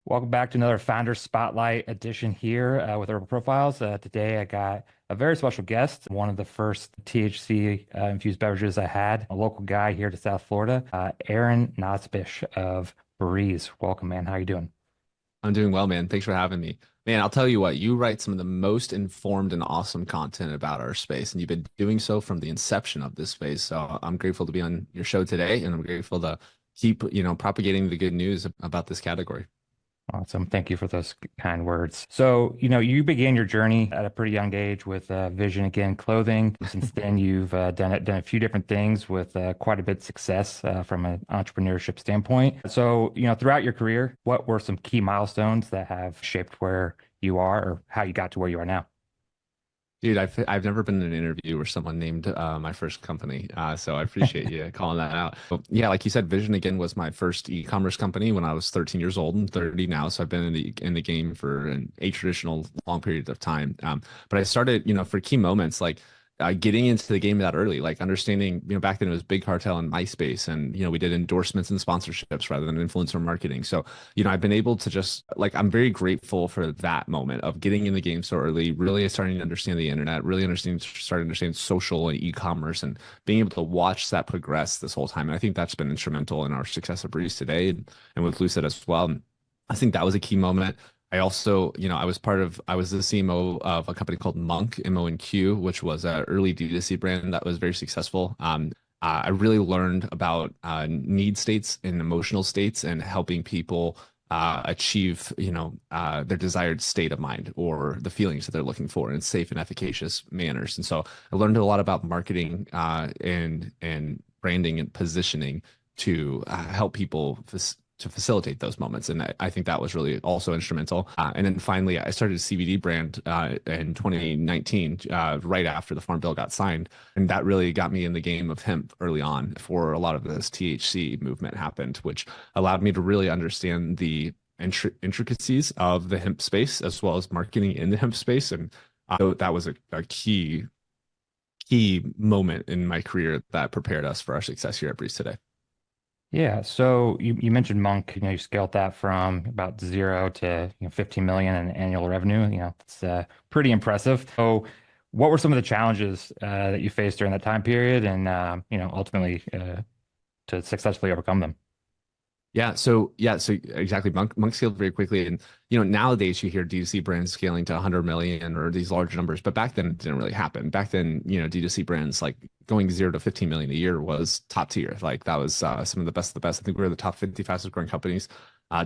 Welcome back to another Founder Spotlight edition here with Herbal Profiles. Today I got a very special guest, one of the first THC infused beverages I had, a local guy here to South Florida, Aaron Nosbisch of Brez. Welcome, man. How you doing? I'm doing well, man. Thanks for having me. Man, I'll tell you what, you write some of the most informed and awesome content about our space, and you've been doing so from the inception of this space. So I'm grateful to be on your show today, and I'm grateful to keep, propagating the good news about this category. Awesome. Thank you for those kind words. So, you began your journey at a pretty young age with Vision Again clothing. Since then, you've done a few different things with quite a bit of success from an entrepreneurship standpoint. So, throughout your career, what were some key milestones that have shaped where you are or how you got to where you are now? Dude, I've never been in an interview where someone named my first company, so I appreciate you calling that out. But yeah, like you said, Vision Again was my first e-commerce company when I was 13 years old and 30 now. So I've been in the game for a traditional long period of time. But I started, for key moments like getting into the game that early, like understanding, back then it was Big Cartel and MySpace, and we did endorsements and sponsorships rather than influencer marketing. So, I've been able to just like I'm very grateful for that moment of getting in the game so early, really starting to understand the internet, really starting to understand social and e-commerce, and being able to watch that progress this whole time. And I think that's been instrumental in our success of Breeze today, and with Lucid as well. I think that was a key moment. I also, I was the CMO of a company called Monk, MONQ, which was an early D2C brand that was very successful. I really learned about need states and emotional states and helping people achieve, their desired state of mind or the feelings that they're looking for in safe and efficacious manners. And so I learned a lot about marketing and branding and positioning to help people to facilitate those moments. And I think that was really also instrumental. And then finally, I started a CBD brand in 2019, right after the Farm Bill got signed. And that really got me in the game of hemp early on before a lot of this THC movement happened, which allowed me to really understand the intricacies of the hemp space as well as marketing in the hemp space. And that was a key moment in my career that prepared us for our success here at Breeze today. Yeah, so you mentioned Monk, you scaled that from about zero to 15 million in annual revenue. It's pretty impressive. So what were some of the challenges that you faced during that time period and ultimately to successfully overcome them? So exactly. Monk scaled very quickly, and nowadays you hear D2C brands scaling to 100 million or these large numbers, but back then it didn't really happen. Back then, D2C brands like going 0 to 15 million a year was top tier. Like that was some of the best of the best. I think we were the top 50 fastest growing companies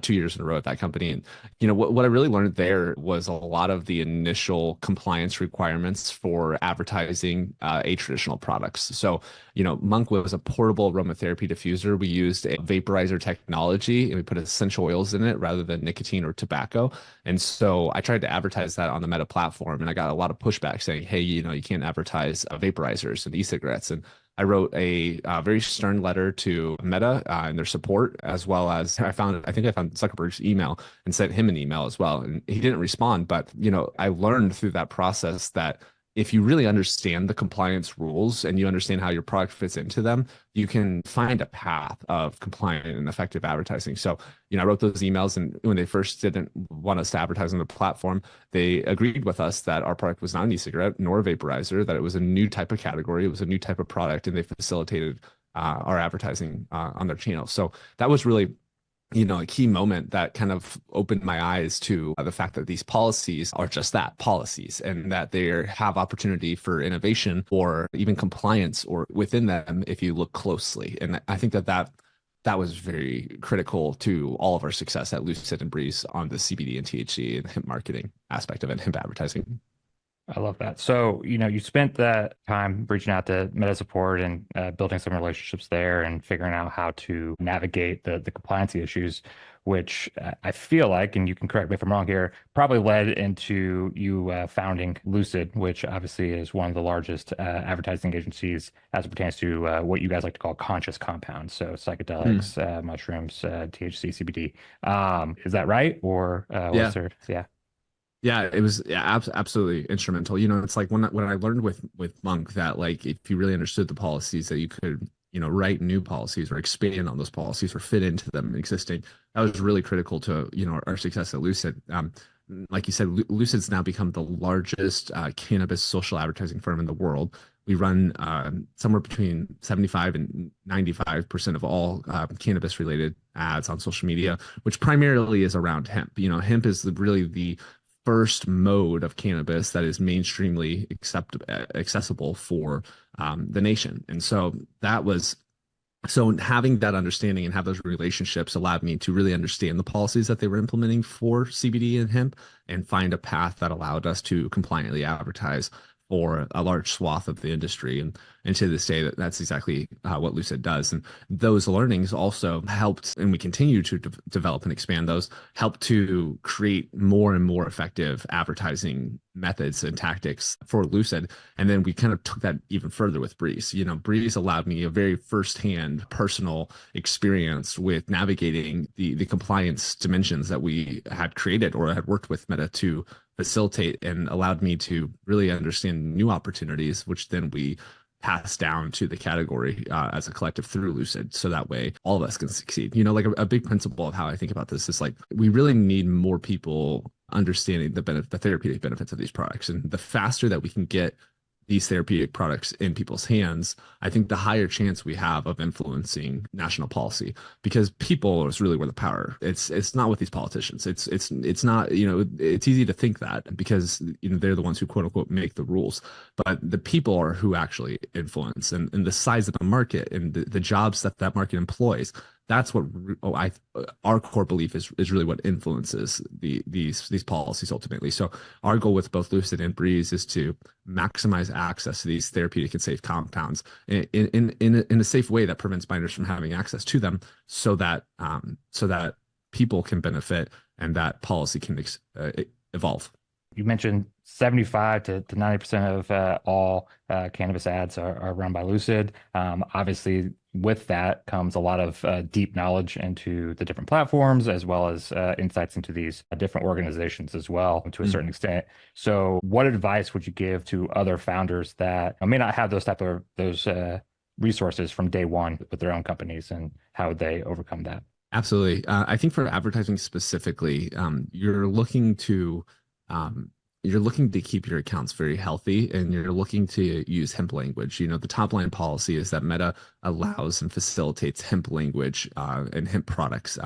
2 years in a row at that company. And what I really learned there was a lot of the initial compliance requirements for advertising a traditional products. So Monk was a portable aromatherapy diffuser. We used a vaporizer technology and we put essential oils in it rather than nicotine or tobacco. And so I tried to advertise that on the Meta platform, and I got a lot of pushback saying, "Hey, you can't advertise vaporizers and e-cigarettes." And I wrote a very stern letter to Meta and their support, as well as I think I found Zuckerberg's email and sent him an email as well. And he didn't respond. But, I learned through that process that if you really understand the compliance rules and you understand how your product fits into them, you can find a path of compliant and effective advertising. So, I wrote those emails, and when they first didn't want us to advertise on the platform, they agreed with us that our product was not an e-cigarette nor a vaporizer, that it was a new type of category, it was a new type of product, and they facilitated our advertising on their channel. So that was really a key moment that kind of opened my eyes to the fact that these policies are just that, policies, and that they have opportunity for innovation or even compliance or within them if you look closely. And I think that was very critical to all of our success at Lucid and Breeze on the CBD and THC and hemp marketing aspect of it, hemp advertising. I love that. So, you spent that time reaching out to Meta support and building some relationships there and figuring out how to navigate the compliance issues, which I feel like, and you can correct me if I'm wrong here, probably led into you founding Lucid, which obviously is one of the largest advertising agencies as it pertains to what you guys like to call conscious compounds. So psychedelics, mushrooms, THC, CBD. Is that right? Or Yeah. was there? Yeah. Yeah, it was absolutely instrumental. It's like when I learned with Monk that like if you really understood the policies that you could write new policies or expand on those policies or fit into them existing. That was really critical to, our success at Lucid. Like you said, Lucid's now become the largest cannabis social advertising firm in the world. We run somewhere between 75 and 95% of all cannabis related ads on social media, which primarily is around hemp. Hemp is really the first mode of cannabis that is mainstreamly accessible for the nation. And so having that understanding and have those relationships allowed me to really understand the policies that they were implementing for CBD and hemp and find a path that allowed us to compliantly advertise for a large swath of the industry. And to this day, that's exactly what Lucid does. And those learnings also helped, and we continue to develop and expand those, help to create more and more effective advertising methods and tactics for Lucid. And then we kind of took that even further with Brēz. Brēz allowed me a very firsthand personal experience with navigating the compliance dimensions that we had created or had worked with Meta to facilitate, and allowed me to really understand new opportunities, which then we pass down to the category as a collective through Lucid. So that way all of us can succeed. Like a big principle of how I think about this is like, we really need more people understanding the therapeutic benefits of these products. And the faster that we can get these therapeutic products in people's hands, I think the higher chance we have of influencing national policy, because people is really where the power. It's not with these politicians. It's not, it's easy to think that because they're the ones who quote unquote make the rules, but the people are who actually influence, and the size of the market and the jobs that market employs. That's what our core belief is really what influences these policies ultimately. So our goal with both Lucid and Brēz is to maximize access to these therapeutic and safe compounds in a safe way that prevents minors from having access to them, so that people can benefit and that policy can evolve. You mentioned 75 to 90% of all cannabis ads are run by Lucid. Obviously, with that comes a lot of deep knowledge into the different platforms, as well as insights into these different organizations as well, to a certain extent. So what advice would you give to other founders that may not have those resources from day one with their own companies, and how would they overcome that? Absolutely. I think for advertising specifically, you're looking to keep your accounts very healthy, and you're looking to use hemp language. The top line policy is that Meta allows and facilitates hemp language and hemp products.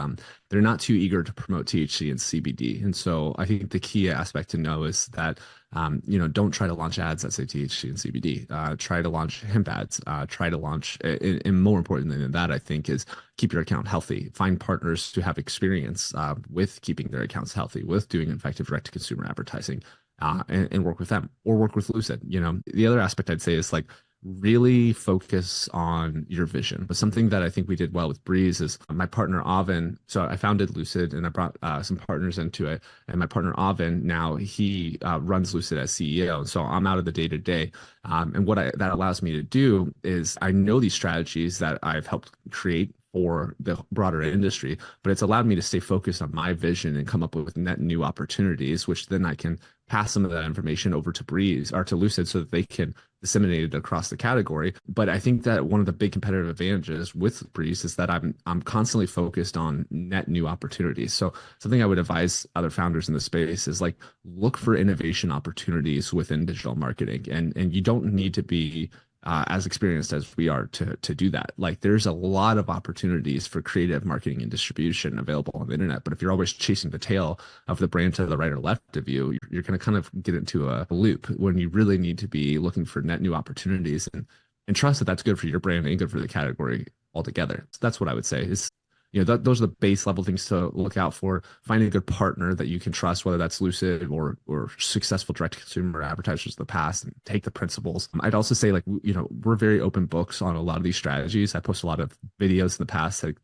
They're not too eager to promote THC and CBD. And so I think the key aspect to know is that, don't try to launch ads that say THC and CBD. Try to launch hemp ads. Try to launch, and more importantly than that, I think, is keep your account healthy. Find partners who have experience with keeping their accounts healthy, with doing effective direct-to-consumer advertising. And work with them, or work with Lucid. The other aspect I'd say is like, really focus on your vision. But something that I think we did well with Brēz is my partner Avin. So I founded Lucid and I brought some partners into it. And my partner Avin, now he runs Lucid as CEO. So I'm out of the day to day. And what that allows me to do is, I know these strategies that I've helped create for the broader industry, but it's allowed me to stay focused on my vision and come up with net new opportunities, which then I can pass some of that information over to Brēz or to Lucid so that they can disseminate it across the category. But I think that one of the big competitive advantages with Brēz is that I'm constantly focused on net new opportunities. So something I would advise other founders in the space is like, look for innovation opportunities within digital marketing, and you don't need to be as experienced as we are to do that. Like, there's a lot of opportunities for creative marketing and distribution available on the internet. But if you're always chasing the tail of the brand to the right or left of you, you're going to kind of get into a loop when you really need to be looking for net new opportunities and trust that that's good for your brand and good for the category altogether. So that's what I would say is, those are the base level things to look out for. Finding a good partner that you can trust, whether that's Lucid or successful direct to consumer advertisers of the past, and take the principles. I'd also say, like, we're very open books on a lot of these strategies. I post a lot of videos in the past that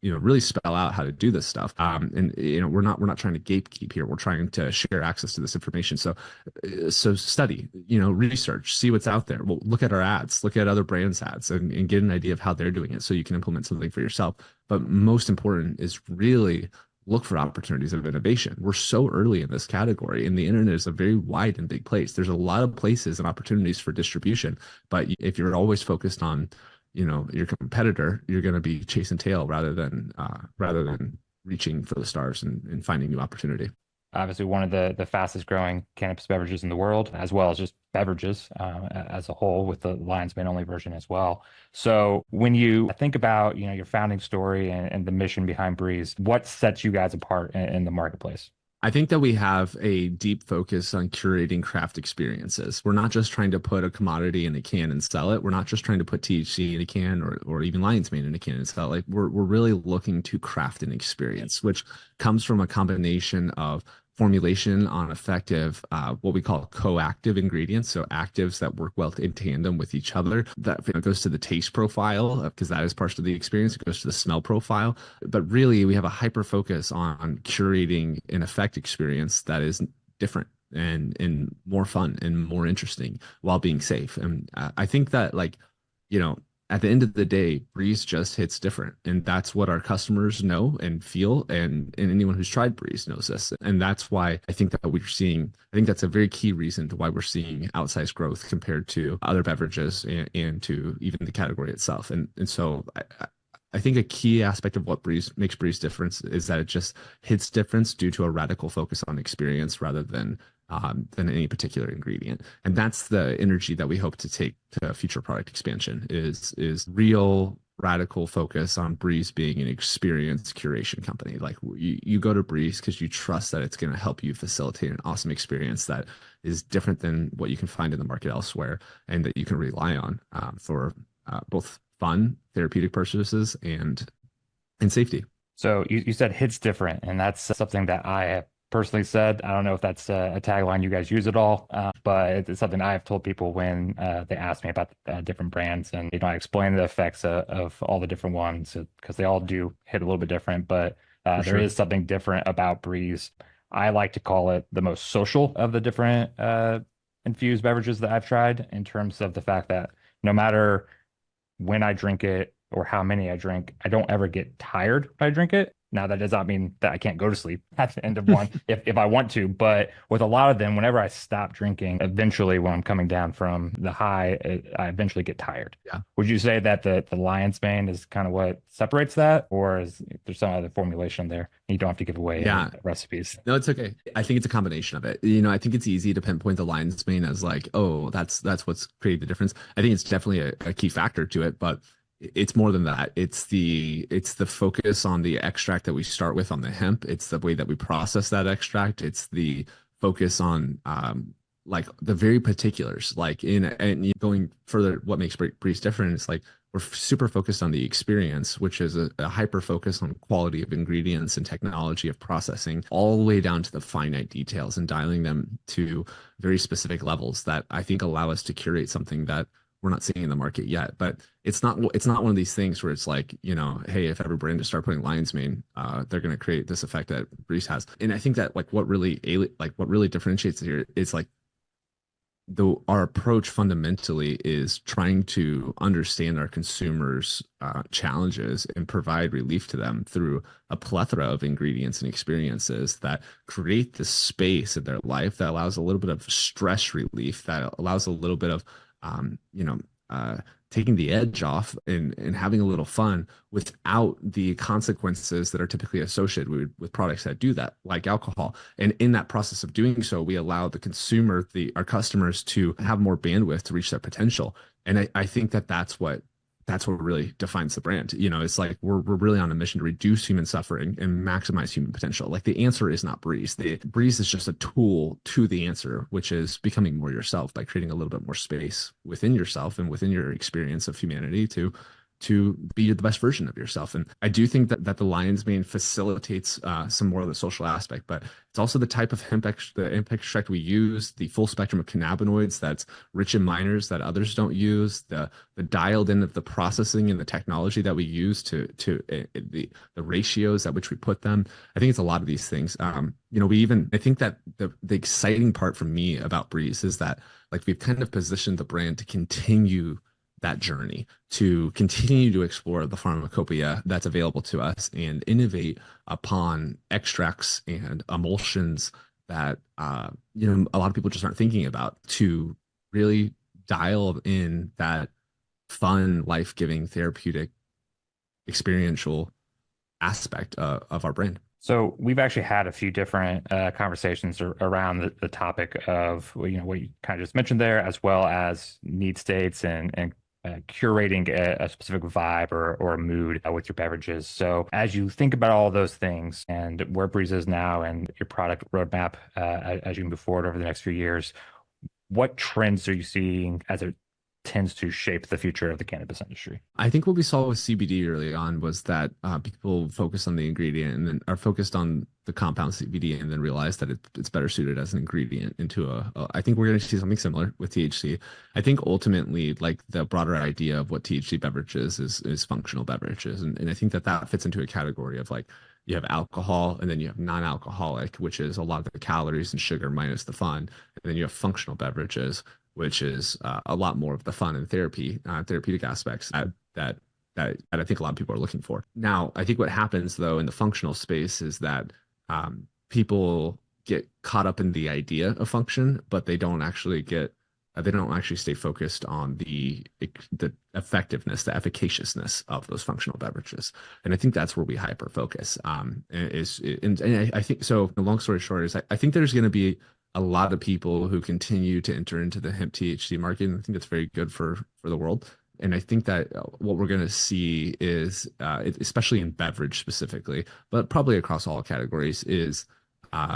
really spell out how to do this stuff. And we're not trying to gatekeep here. We're trying to share access to this information. So study, research, see what's out there. Well, look at our ads, look at other brands' ads, and get an idea of how they're doing it, so you can implement something for yourself. But most important is really look for opportunities of innovation. We're so early in this category, and the internet is a very wide and big place. There's a lot of places and opportunities for distribution. But if you're always focused on your competitor, you're going to be chasing tail rather than reaching for the stars and finding new opportunity. Obviously, one of the fastest growing cannabis beverages in the world, as well as just beverages as a whole, with the lion's mane only version as well. So when you think about, your founding story and the mission behind Brēz, what sets you guys apart in the marketplace? I think that we have a deep focus on curating craft experiences. We're not just trying to put a commodity in a can and sell it. We're not just trying to put THC in a can or even lion's mane in a can and sell it. Like we're really looking to craft an experience, which comes from a combination of formulation on effective, what we call coactive ingredients. So actives that work well in tandem with each other. That goes to the taste profile because that is part of the experience. It goes to the smell profile. But really, we have a hyper focus on curating an effect experience that is different and more fun and more interesting while being safe. And I think that at the end of the day, Brēz just hits different. And that's what our customers know and feel. And anyone who's tried Brēz knows this. And that's why I think that's a very key reason to why we're seeing outsized growth compared to other beverages and to even the category itself. And so I think a key aspect of what makes Brēz different is that it just hits difference due to a radical focus on experience rather than any particular ingredient. And that's the energy that we hope to take to future product expansion is real radical focus on Brēz being an experience curation company. Like you go to Brēz because you trust that it's going to help you facilitate an awesome experience that is different than what you can find in the market elsewhere and that you can rely on for both fun, therapeutic purposes and safety. So you said hits different, and that's something that I have personally said. I don't know if that's a tagline you guys use at all, but it's something I have told people when they ask me about different brands, and I explain the effects of all the different ones because they all do hit a little bit different, but there is something different about Brēz. I like to call it the most social of the different infused beverages that I've tried, in terms of the fact that no matter when I drink it or how many I drink, I don't ever get tired when I drink it. Now, that does not mean that I can't go to sleep at the end of one if I want to, but with a lot of them, whenever I stop drinking, eventually when I'm coming down from the high, I eventually get tired. Yeah. Would you say that the lion's mane is kind of what separates that, or is there some other formulation there? You don't have to give away any recipes. No, it's okay. I think it's a combination of it. I think it's easy to pinpoint the lion's mane as like, oh, that's what's created the difference. I think it's definitely a key factor to it, but it's more than that. It's the focus on the extract that we start with on the hemp. It's the way that we process that extract. It's the focus on like the very particulars, and going further, what makes Brēz different is like we're super focused on the experience, which is a hyper focus on quality of ingredients and technology of processing, all the way down to the finite details and dialing them to very specific levels that I think allow us to curate something that we're not seeing in the market yet. But it's not one of these things where it's like, hey, if every brand just start putting lion's mane, they're going to create this effect that Brēz has. And I think that what really differentiates it here is like our approach fundamentally is trying to understand our consumers' challenges and provide relief to them through a plethora of ingredients and experiences that create the space in their life that allows a little bit of stress relief, that allows a little bit of taking the edge off and having a little fun without the consequences that are typically associated with products that do that, like alcohol. And in that process of doing so, we allow the consumer, our customers, to have more bandwidth to reach their potential. And I think that's what really defines the brand. It's like we're really on a mission to reduce human suffering and maximize human potential. Like the answer is not Brēz. Brēz is just a tool to the answer, which is becoming more yourself by creating a little bit more space within yourself and within your experience of humanity to be the best version of yourself. And I do think that the lion's mane facilitates some more of the social aspect, but it's also the type of hemp extract we use, the full spectrum of cannabinoids that's rich in minors that others don't use, the dialed in of the processing and the technology that we use to the ratios at which we put them. I think it's a lot of these things. I think that the exciting part for me about Brēz is that like we've kind of positioned the brand to continue that journey, to continue to explore the pharmacopoeia that's available to us and innovate upon extracts and emulsions that a lot of people just aren't thinking about, to really dial in that fun, life-giving, therapeutic, experiential aspect of our brand. So we've actually had a few different conversations around the topic of what you kind of just mentioned there, as well as need states and curating a specific vibe or a mood with your beverages. So as you think about all those things and where Brez is now and your product roadmap as you move forward over the next few years, what trends are you seeing as it tends to shape the future of the cannabis industry? I think what we saw with CBD early on was that people focused on the ingredient and then are focused on the compound CBD and then realized that it's better suited as an ingredient into I think we're going to see something similar with THC. I think ultimately, like the broader idea of what THC beverages is functional beverages. And I think that that fits into a category of like, you have alcohol and then you have non-alcoholic, which is a lot of the calories and sugar minus the fun. And then you have functional beverages, which is a lot more of the fun and therapeutic aspects that I think a lot of people are looking for. Now, I think what happens though in the functional space is that people get caught up in the idea of function, but they don't actually stay focused on the effectiveness, the efficaciousness of those functional beverages. And I think that's where we hyper focus. And I think so. The long story short is I think there's going to be a lot of people who continue to enter into the hemp THC market. And I think that's very good for the world. And I think that what we're going to see is, especially in beverage specifically, but probably across all categories, is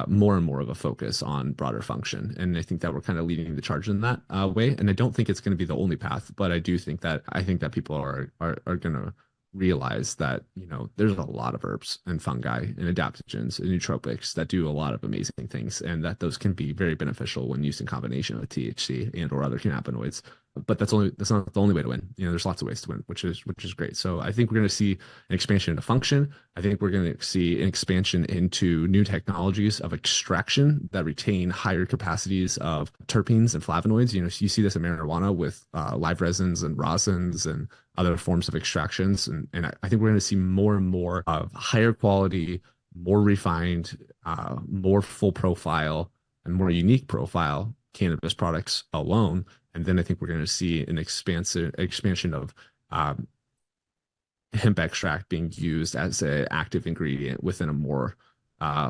more and more of a focus on broader function. And I think that we're kind of leading the charge in that way. And I don't think it's going to be the only path, but I think that people are going to realize that, there's a lot of herbs and fungi and adaptogens and nootropics that do a lot of amazing things, and that those can be very beneficial when used in combination with THC and or other cannabinoids. But that's not the only way to win. There's lots of ways to win, which is great. So I think we're going to see an expansion into function. I think we're going to see an expansion into new technologies of extraction that retain higher capacities of terpenes and flavonoids. You see this in marijuana with live resins and rosins and other forms of extractions. And I think we're going to see more and more of higher quality, more refined, more full profile, and more unique profile cannabis products alone. And then I think we're going to see an expansion of hemp extract being used as an active ingredient within a more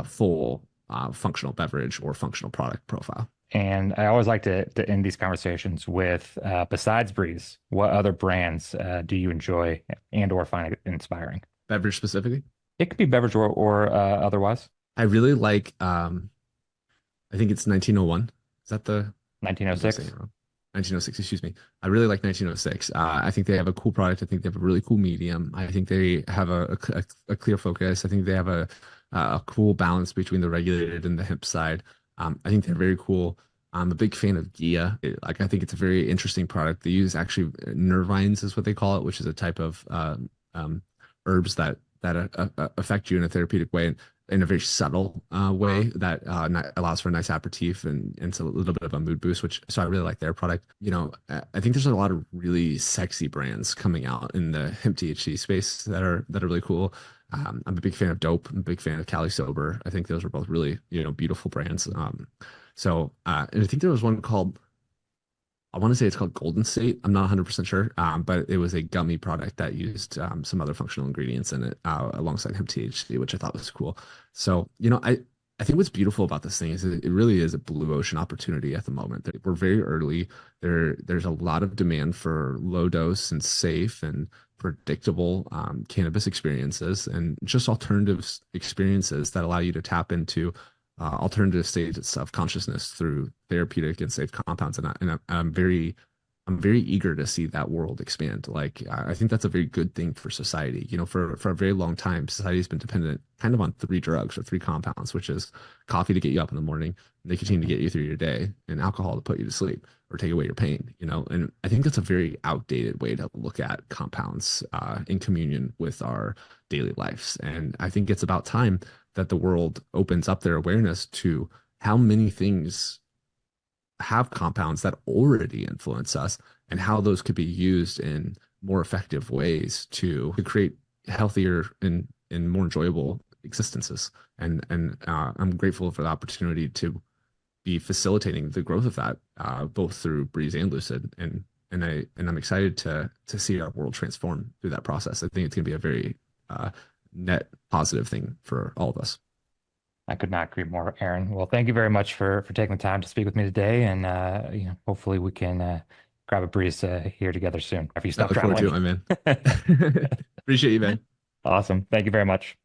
full functional beverage or functional product profile. And I always like to end these conversations with, besides Brez, what other brands do you enjoy and or find inspiring? Beverage specifically? It could be beverage or otherwise. I really like, I think it's 1901. Is that the 1906? 1906, excuse me. I really like 1906. I think they have a cool product. I think they have a really cool medium. I think they have a clear focus. I think they have a cool balance between the regulated and the hemp side. I think they're very cool. I'm a big fan of Gia. I think it's a very interesting product. They use actually nervines is what they call it, which is a type of herbs that affect you in a therapeutic way. And in a very subtle way that allows for a nice aperitif and it's a little bit of a mood boost, so I really like their product. I think there's a lot of really sexy brands coming out in the hemp THC space that are really cool. I'm a big fan of Dope. I'm a big fan of Cali Sober. I think those are both really, beautiful brands. And I think there was one called, I want to say it's called Golden State. I'm not 100% sure, but it was a gummy product that used some other functional ingredients in it alongside hemp THC, which I thought was cool. So, I think what's beautiful about this thing is it really is a blue ocean opportunity at the moment. We're very early. There's a lot of demand for low dose and safe and predictable cannabis experiences and just alternative experiences that allow you to tap into alternative states of consciousness through therapeutic and safe compounds. And I'm very eager to see that world expand. Like, I think that's a very good thing for society. For a very long time, society has been dependent kind of on three drugs or three compounds, which is coffee to get you up in the morning, nicotine to get you through your day, and alcohol to put you to sleep or take away your pain, And I think that's a very outdated way to look at compounds in communion with our daily lives. And I think it's about time that the world opens up their awareness to how many things have compounds that already influence us and how those could be used in more effective ways to create healthier and more enjoyable existences. And I'm grateful for the opportunity to be facilitating the growth of that, both through Brez and Lucid. And I'm excited to see our world transform through that process. I think it's going to be a very net positive thing for all of us. I could not agree more, Aaron. Well, thank you very much for taking the time to speak with me today, and hopefully we can grab a breeze here together soon after you I stop look forward to traveling. it, my man. Appreciate you, man. Awesome. Thank you very much.